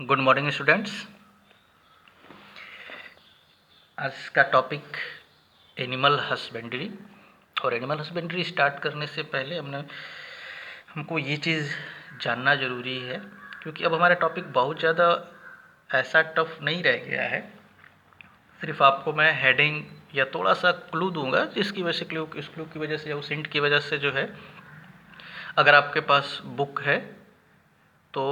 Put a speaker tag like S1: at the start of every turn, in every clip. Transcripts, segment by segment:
S1: Good morning students. आज का topic animal husbandry. और एनिमल हस्बेंड्री स्टार्ट करने से पहले हमको ये चीज़ जानना ज़रूरी है, क्योंकि अब हमारा टॉपिक बहुत ज़्यादा ऐसा टफ नहीं रह गया है। सिर्फ आपको मैं हेडिंग या थोड़ा सा क्लू दूंगा, जिसकी वजह से इस क्लू की वजह से या उस हिंट की वजह से जो है, अगर आपके पास बुक है तो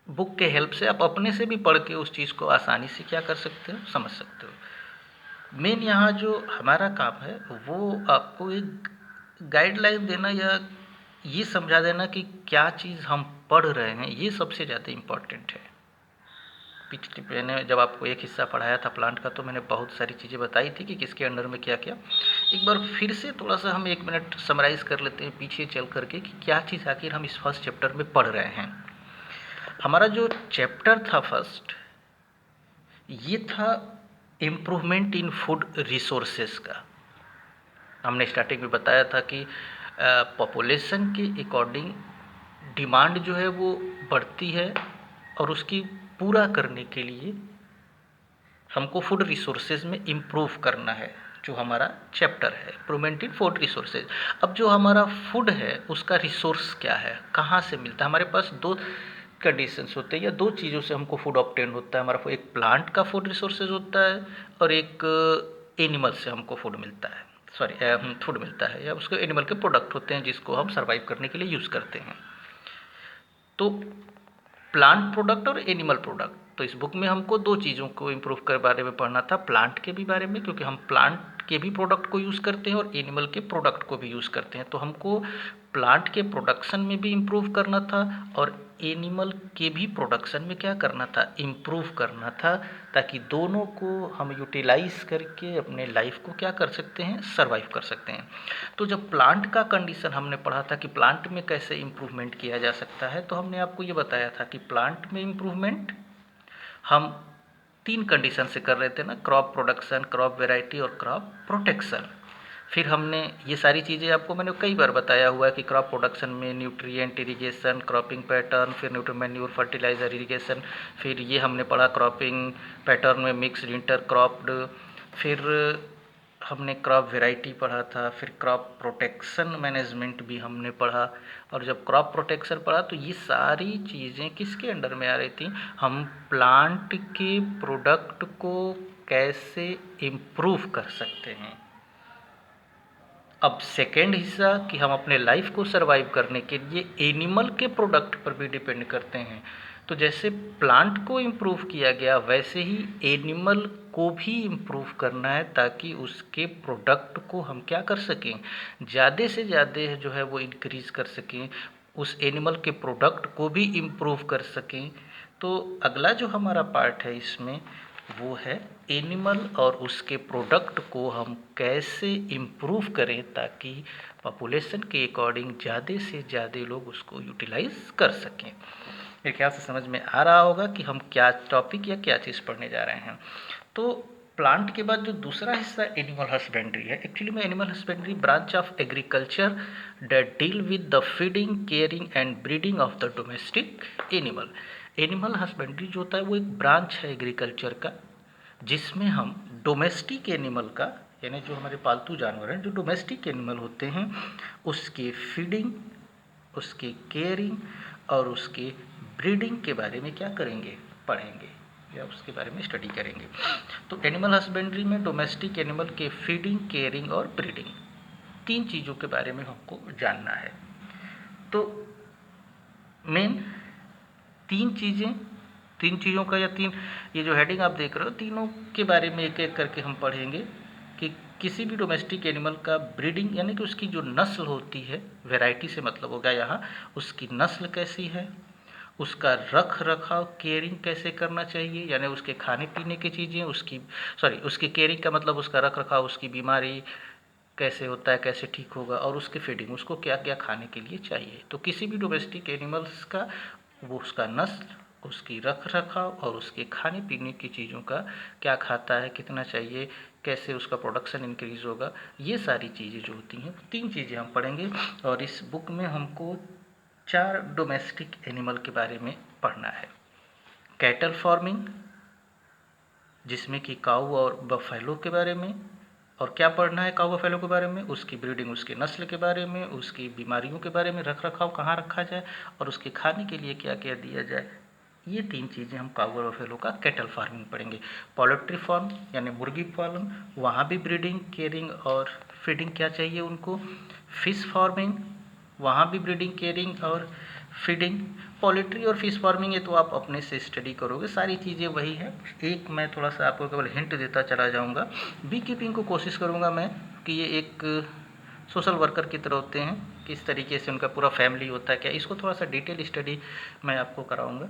S1: बुक के हेल्प से आप अपने से भी पढ़ के उस चीज़ को आसानी से क्या कर सकते हो, समझ सकते हो। मेन यहाँ जो हमारा काम है वो आपको एक गाइडलाइन देना या ये समझा देना कि क्या चीज़ हम पढ़ रहे हैं, ये सबसे ज़्यादा इम्पॉर्टेंट है। पिछले मैंने जब आपको एक हिस्सा पढ़ाया था प्लांट का, तो मैंने बहुत सारी चीज़ें बताई थी कि किसके अंडर में क्या क्या। एक बार फिर से थोड़ा सा हम 1 मिनट समराइज़ कर लेते हैं पीछे चल करके कि क्या चीज़ आखिर हम इस फर्स्ट चैप्टर में पढ़ रहे हैं। हमारा जो चैप्टर था फर्स्ट, ये था इम्प्रूवमेंट इन फूड रिसोर्सेस का। हमने स्टार्टिंग में बताया था कि पॉपुलेशन के अकॉर्डिंग डिमांड जो है वो बढ़ती है, और उसकी पूरा करने के लिए हमको फूड रिसोर्सेज में इम्प्रूव करना है, जो हमारा चैप्टर है इम्प्रूवमेंट इन फूड रिसोर्सेज। अब जो हमारा फूड है उसका रिसोर्स क्या है, कहाँ से मिलता है। हमारे पास 2 कंडीशंस होते हैं या 2 चीज़ों से हमको फूड ऑब्टेन होता है। हमारा एक प्लांट का फूड रिसोर्सेज होता है और एक एनिमल से हमको फूड मिलता है, फूड मिलता है, या उसके एनिमल के प्रोडक्ट होते हैं जिसको हम सर्वाइव करने के लिए यूज़ करते हैं। तो प्लांट प्रोडक्ट और एनिमल प्रोडक्ट, तो इस बुक में हमको 2 चीज़ों को इम्प्रूव के बारे में पढ़ना था, प्लांट के भी बारे में, क्योंकि हम प्लांट के भी प्रोडक्ट को यूज़ करते हैं और एनिमल के प्रोडक्ट को भी यूज़ करते हैं। तो हमको प्लांट के प्रोडक्शन में भी इम्प्रूव करना था और एनिमल के भी प्रोडक्शन में क्या करना था, इम्प्रूव करना था, ताकि दोनों को हम यूटिलाइज करके अपने लाइफ को क्या कर सकते हैं, सर्वाइव कर सकते हैं। तो जब प्लांट का कंडीशन हमने पढ़ा था कि प्लांट में कैसे इम्प्रूवमेंट किया जा सकता है, तो हमने आपको ये बताया था कि प्लांट में इम्प्रूवमेंट हम 3 कंडीशन से कर रहे थे ना, क्रॉप प्रोडक्शन, क्रॉप वेराइटी और क्रॉप प्रोटेक्शन। फिर हमने ये सारी चीज़ें आपको मैंने कई बार बताया हुआ है कि क्रॉप प्रोडक्शन में न्यूट्रिएंट इरिगेशन, क्रॉपिंग पैटर्न, फिर न्यूट्री मैन्योर फर्टिलाइजर इरिगेशन, फिर ये हमने पढ़ा क्रॉपिंग पैटर्न में मिक्स्ड इंटर क्रॉप्ड, फिर हमने क्रॉप वेराइटी पढ़ा था, फिर क्रॉप प्रोटेक्शन मैनेजमेंट भी हमने पढ़ा। और जब क्रॉप प्रोटेक्शन पढ़ा तो ये सारी चीज़ें किसके अंडर में आ रही थी, हम प्लांट के प्रोडक्ट को कैसे इम्प्रूव कर सकते हैं। अब सेकेंड हिस्सा कि हम अपने लाइफ को सरवाइव करने के लिए एनिमल के प्रोडक्ट पर भी डिपेंड करते हैं। तो जैसे प्लांट को इम्प्रूव किया गया, वैसे ही एनिमल को भी इम्प्रूव करना है, ताकि उसके प्रोडक्ट को हम क्या कर सकें, ज़्यादा से ज़्यादा जो है वो इंक्रीज़ कर सकें, उस एनिमल के प्रोडक्ट को भी इम्प्रूव कर सकें। तो अगला जो हमारा पार्ट है इसमें, वो है एनिमल और उसके प्रोडक्ट को हम कैसे इम्प्रूव करें, ताकि पॉपुलेशन के अकॉर्डिंग ज़्यादा से ज़्यादा लोग उसको यूटिलाइज कर सकें। मेरे ख्याल से समझ में आ रहा होगा कि हम क्या टॉपिक या क्या चीज़ पढ़ने जा रहे हैं। तो प्लांट के बाद जो दूसरा हिस्सा एनिमल हस्बेंड्री है, एक्चुअली में animal husbandry branch of agriculture that deal with the feeding, caring and breeding of the domestic animal. Animal husbandry जो होता है वो एक ब्रांच है एग्रीकल्चर का, जिसमें हम डोमेस्टिक एनिमल का, यानी जो हमारे पालतू जानवर हैं, जो डोमेस्टिक एनिमल होते हैं, उसके फीडिंग, उसके केयरिंग और उसके ब्रीडिंग के बारे में क्या करेंगे, पढ़ेंगे या उसके बारे में स्टडी करेंगे। तो एनिमल हस्बेंड्री में डोमेस्टिक एनिमल के फीडिंग, केयरिंग और ब्रीडिंग, 3 चीज़ों के बारे में हमको जानना है। तो मेन 3 चीज़ों का या 3, ये जो हेडिंग आप देख रहे हो, तीनों के बारे में एक एक करके हम पढ़ेंगे कि किसी भी डोमेस्टिक एनिमल का ब्रीडिंग, यानी कि उसकी जो नस्ल होती है, वैरायटी से मतलब हो गया यहाँ, उसकी नस्ल कैसी है, उसका रख रखाव, केयरिंग कैसे करना चाहिए, यानी उसके खाने पीने की चीज़ें, उसकी केयरिंग का मतलब उसका रख रखाव, उसकी बीमारी कैसे होता है, कैसे ठीक होगा, और उसके फीडिंग, उसको क्या क्या खाने के लिए चाहिए। तो किसी भी डोमेस्टिक एनिमल्स का वो उसका नस्ल, उसकी रख रखाव और उसके खाने पीने की चीज़ों का, क्या खाता है, कितना चाहिए, कैसे उसका प्रोडक्शन इंक्रीज़ होगा, ये सारी चीज़ें जो होती हैं, 3 चीज़ें हम पढ़ेंगे। और इस बुक में हमको 4 डोमेस्टिक एनिमल के बारे में पढ़ना है। कैटल फार्मिंग, जिसमें कि काऊ और बफेलो के बारे में, और क्या पढ़ना है काऊ बफेलो के बारे में, उसकी ब्रीडिंग, उसकी नस्ल के बारे में, उसकी बीमारियों के बारे में, रख रखाव कहाँ रखा जाए और उसके खाने के लिए क्या क्या दिया जाए। ये 3 चीज़ें हम काऊ और बफेलो का कैटल फार्मिंग पढ़ेंगे। पोल्ट्री फार्म यानी मुर्गी पालन, वहाँ भी ब्रीडिंग, केयरिंग और फीडिंग क्या चाहिए उनको। फिश फार्मिंग, वहाँ भी ब्रीडिंग, केयरिंग और फीडिंग। पोल्ट्री और फिश फार्मिंग ये तो आप अपने से स्टडी करोगे, सारी चीज़ें वही है। एक मैं थोड़ा सा आपको केवल हिंट देता चला जाऊँगा। बी कीपिंग को कोशिश करूँगा मैं कि ये एक सोशल वर्कर की तरह होते हैं, किस तरीके से उनका पूरा फैमिली होता है, क्या इसको थोड़ा सा डिटेल स्टडी मैं आपको कराऊँगा।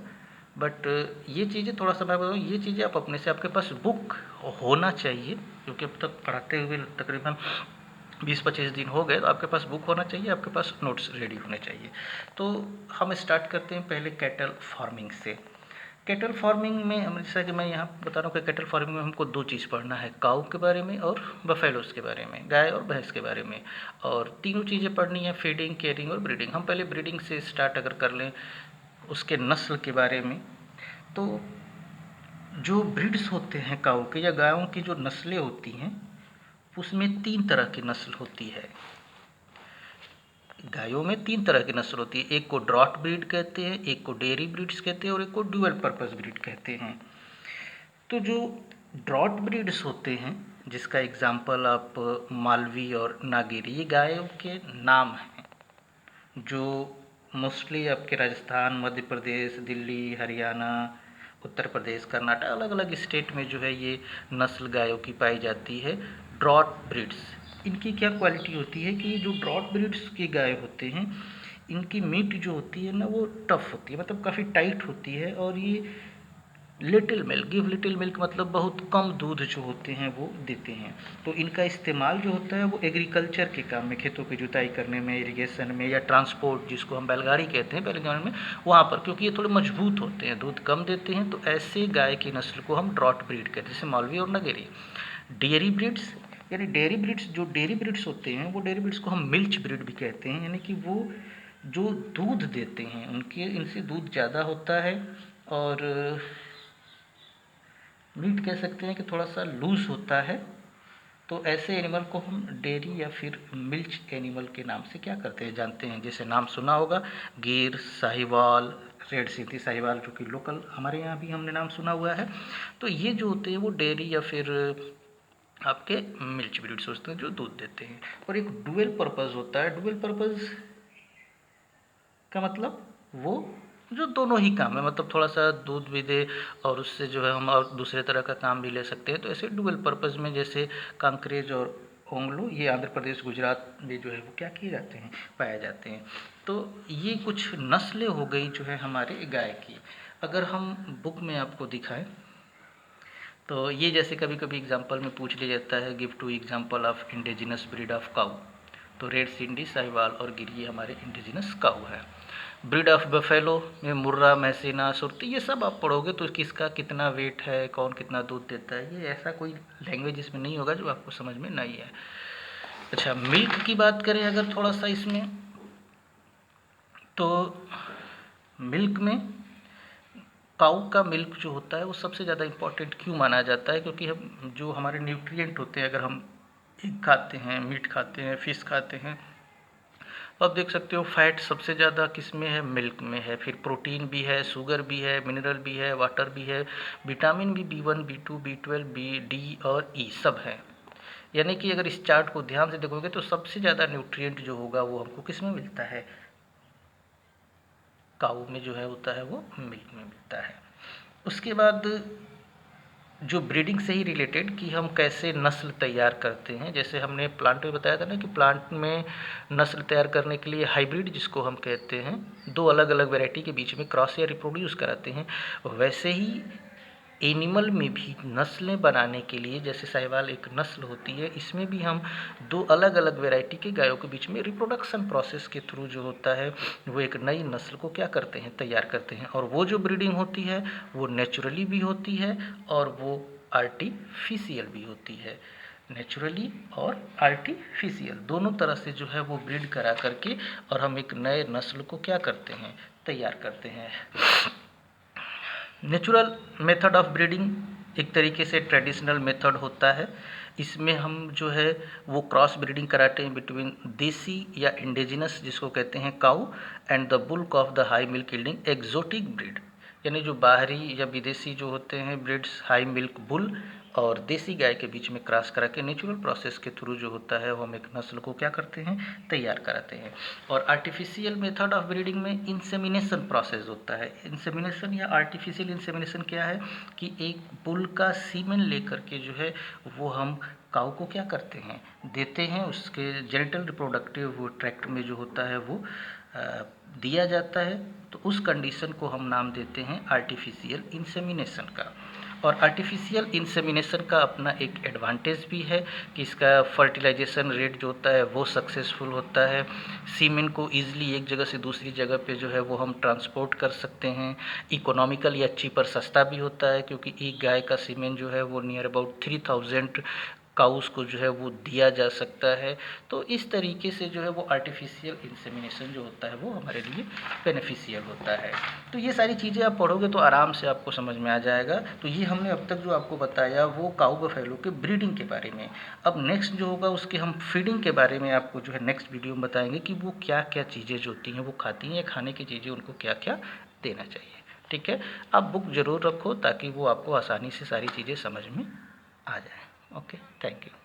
S1: बट ये चीज़ें थोड़ा सा मैं बताऊँ, ये चीज़ें आप अपने से, आपके पास बुक होना चाहिए, क्योंकि अब तक पढ़ाते हुए तकरीबन 20-25 दिन हो गए, तो आपके पास बुक होना चाहिए, आपके पास नोट्स रेडी होने चाहिए। तो हम स्टार्ट करते हैं पहले कैटल फार्मिंग से। कैटल फार्मिंग में हम, जैसा कि मैं यहाँ बता रहा हूँ कि कैटल फार्मिंग में हमको 2 चीज़ पढ़ना है, काऊ के बारे में और बफेलोस के बारे में, गाय और भैंस के बारे में, और तीनों चीज़ें पढ़नी है, फीडिंग, केयरिंग और ब्रीडिंग। हम पहले ब्रीडिंग से स्टार्ट अगर कर लें, उसके नस्ल के बारे में, तो जो ब्रीड्स होते हैं काऊ के या गायों की जो नस्लें होती हैं, उसमें 3 तरह की नस्ल होती है। गायों में 3 तरह की नस्ल होती है, एक को ड्रॉट ब्रीड कहते हैं, एक को डेयरी ब्रीड्स कहते हैं और एक को ड्यूअल पर्पस ब्रीड कहते हैं। तो जो ड्रॉट ब्रीड्स होते हैं, जिसका एग्जाम्पल आप मालवी और नागेरी, ये गायों के नाम हैं जो मोस्टली आपके राजस्थान, मध्य प्रदेश, दिल्ली, हरियाणा, उत्तर प्रदेश, कर्नाटक, अलग अलग स्टेट में जो है ये नस्ल गायों की पाई जाती है, ड्रॉट ब्रीड्स। इनकी क्या क्वालिटी होती है कि जो ड्रॉट ब्रीड्स की गाय होते हैं, इनकी मीट जो होती है ना, वो टफ होती है, मतलब काफ़ी टाइट होती है, और ये little milk, give little milk, मतलब बहुत कम दूध जो होते हैं वो देते हैं। तो इनका इस्तेमाल जो होता है वो एग्रीकल्चर के काम में, खेतों की जुताई करने में, इरिगेशन में, या ट्रांसपोर्ट जिसको हम बैलगाड़ी कहते हैं पहले ज़माने में, वहाँ पर, क्योंकि ये थोड़े मजबूत होते हैं, दूध कम देते हैं, तो ऐसे गाय की नस्ल को हम ड्रॉट ब्रीड कहते हैं, जैसे मालवी और नगेरी। डेयरी ब्रीड्स, यानी डेयरी ब्रीड्स, जो डेयरी ब्रीड्स होते हैं वो डेयरी ब्रीड्स को हम मिल्च ब्रीड भी कहते हैं, यानी कि वो जो दूध देते हैं, उनके इनसे दूध ज़्यादा होता है, और मीट कह सकते हैं कि थोड़ा सा लूज होता है। तो ऐसे एनिमल को हम डेयरी या फिर मिल्च एनिमल के नाम से क्या करते हैं जानते हैं, जैसे नाम सुना होगा, गिर, साहिवाल, रेड सिंधी साहिवाल, जो कि लोकल हमारे यहाँ भी हमने नाम सुना हुआ है। तो ये जो होते हैं वो डेयरी या फिर आपके मिल्च ब्रीड्स होते हैं जो दूध देते हैं। और एक डुअल पर्पज़ होता है, डुअल पर्पज़ का मतलब वो जो दोनों ही काम है, मतलब थोड़ा सा दूध भी दे और उससे जो है हम और दूसरे तरह का काम भी ले सकते हैं। तो ऐसे डुअल पर्पज़ में, जैसे कांकरेज और ओंगलू, ये आंध्र प्रदेश, गुजरात में जो है वो क्या किए जाते हैं, पाए जाते हैं। तो ये कुछ नस्लें हो गई जो है हमारे गाय की। अगर हम बुक में आपको दिखाएं, तो ये जैसे कभी कभी एग्जाम्पल में पूछ लिया जाता है, give 2 example of indigenous breed of cow, तो रेड सिंधी, साहिवाल और गिर ये हमारे इंडिजिनस काऊ है। ब्रीड ऑफ बफेलो में मुर्रा, मैसीना, सुरती, ये सब आप पढ़ोगे तो किसका कितना वेट है, कौन कितना दूध देता है, ये ऐसा कोई लैंग्वेज इसमें नहीं होगा जो आपको समझ में नहीं है। अच्छा, मिल्क की बात करें अगर थोड़ा सा इसमें, तो मिल्क में काऊ का मिल्क जो होता है वो सबसे ज़्यादा इम्पॉर्टेंट क्यों माना जाता है, क्योंकि हम जो हमारे न्यूट्रिएंट होते हैं, अगर हम एग खाते हैं, मीट खाते हैं, फिश खाते हैं, तो आप देख सकते हो फैट सबसे ज़्यादा किस में है, मिल्क में है। फिर प्रोटीन भी है, शुगर भी है, मिनरल भी है, वाटर भी है, विटामिन भी B1, B2, B12, B, D और E सब है। यानी कि अगर इस चार्ट को ध्यान से देखोगे तो सबसे ज़्यादा न्यूट्रिएंट जो होगा वो हमको किस में मिलता है, काऊ में जो है होता है वो मिल्क में मिलता है। उसके बाद जो ब्रीडिंग से ही रिलेटेड कि हम कैसे नस्ल तैयार करते हैं, जैसे हमने प्लांट में बताया था ना कि प्लांट में नस्ल तैयार करने के लिए हाइब्रिड जिसको हम कहते हैं, 2 अलग अलग वैरायटी के बीच में क्रॉस या रिप्रोड्यूस कराते हैं, वैसे ही एनिमल में भी नस्लें बनाने के लिए, जैसे साहिवाल एक नस्ल होती है, इसमें भी हम 2 अलग अलग वैरायटी के गायों के बीच में रिप्रोडक्शन प्रोसेस के थ्रू जो होता है वो एक नई नस्ल को क्या करते हैं, तैयार करते हैं। और वो जो ब्रीडिंग होती है वो नेचुरली भी होती है और वो आर्टिफिशियल भी होती है। नेचुरली और आर्टिफिशियल दोनों तरह से जो है वो ब्रीड करा करके और हम एक नए नस्ल को क्या करते हैं, तैयार करते हैं। नेचुरल मेथड ऑफ ब्रीडिंग एक तरीके से ट्रेडिशनल मेथड होता है। इसमें हम जो है वो क्रॉस ब्रीडिंग कराते हैं बिटवीन देसी या इंडिजिनस जिसको कहते हैं cow and the bulk of the high milk yielding exotic breed, यानी जो बाहरी या विदेशी जो होते हैं ब्रीड्स हाई मिल्क बुल और देसी गाय के बीच में क्रॉस करा के नेचुरल प्रोसेस के थ्रू जो होता है वो हम एक नस्ल को क्या करते हैं, तैयार कराते हैं। और आर्टिफिशियल मेथड ऑफ ब्रीडिंग में इंसेमिनेशन प्रोसेस होता है। इंसेमिनेशन या आर्टिफिशियल इंसेमिनेशन क्या है कि एक बुल का सीमेन लेकर के जो है वो हम काऊ को क्या करते हैं, देते हैं, उसके जेनिटल रिप्रोडक्टिव ट्रैक्ट में जो होता है वो दिया जाता है। तो उस कंडीशन को हम नाम देते हैं आर्टिफिशियल इंसेमिनेशन का। और आर्टिफिशियल इंसेमिनेशन का अपना एक एडवांटेज भी है कि इसका फर्टिलाइजेशन रेट जो होता है वो सक्सेसफुल होता है। सीमेन को ईजिली एक जगह से दूसरी जगह पे जो है वो हम ट्रांसपोर्ट कर सकते हैं। इकोनॉमिकल या चीपर सस्ता भी होता है क्योंकि एक गाय का सीमेन जो है वो नियर अबाउट 3000 काउस को जो है वो दिया जा सकता है। तो इस तरीके से जो है वो आर्टिफिशियल इंसेमिनेशन जो होता है वो हमारे लिए बेनिफिशियल होता है। तो ये सारी चीज़ें आप पढ़ोगे तो आराम से आपको समझ में आ जाएगा। तो ये हमने अब तक जो आपको बताया वो काऊ बफेलो के ब्रीडिंग के बारे में। अब नेक्स्ट जो होगा उसके हम फीडिंग के बारे में आपको जो है नेक्स्ट वीडियो में बताएंगे कि वो क्या क्या चीज़ें जो होती हैं वो खाती हैं या खाने की चीज़ें उनको क्या क्या देना चाहिए। ठीक है, आप बुक ज़रूर रखो ताकि वो आपको आसानी से सारी चीज़ें समझ में आ जाए। Okay, thank you.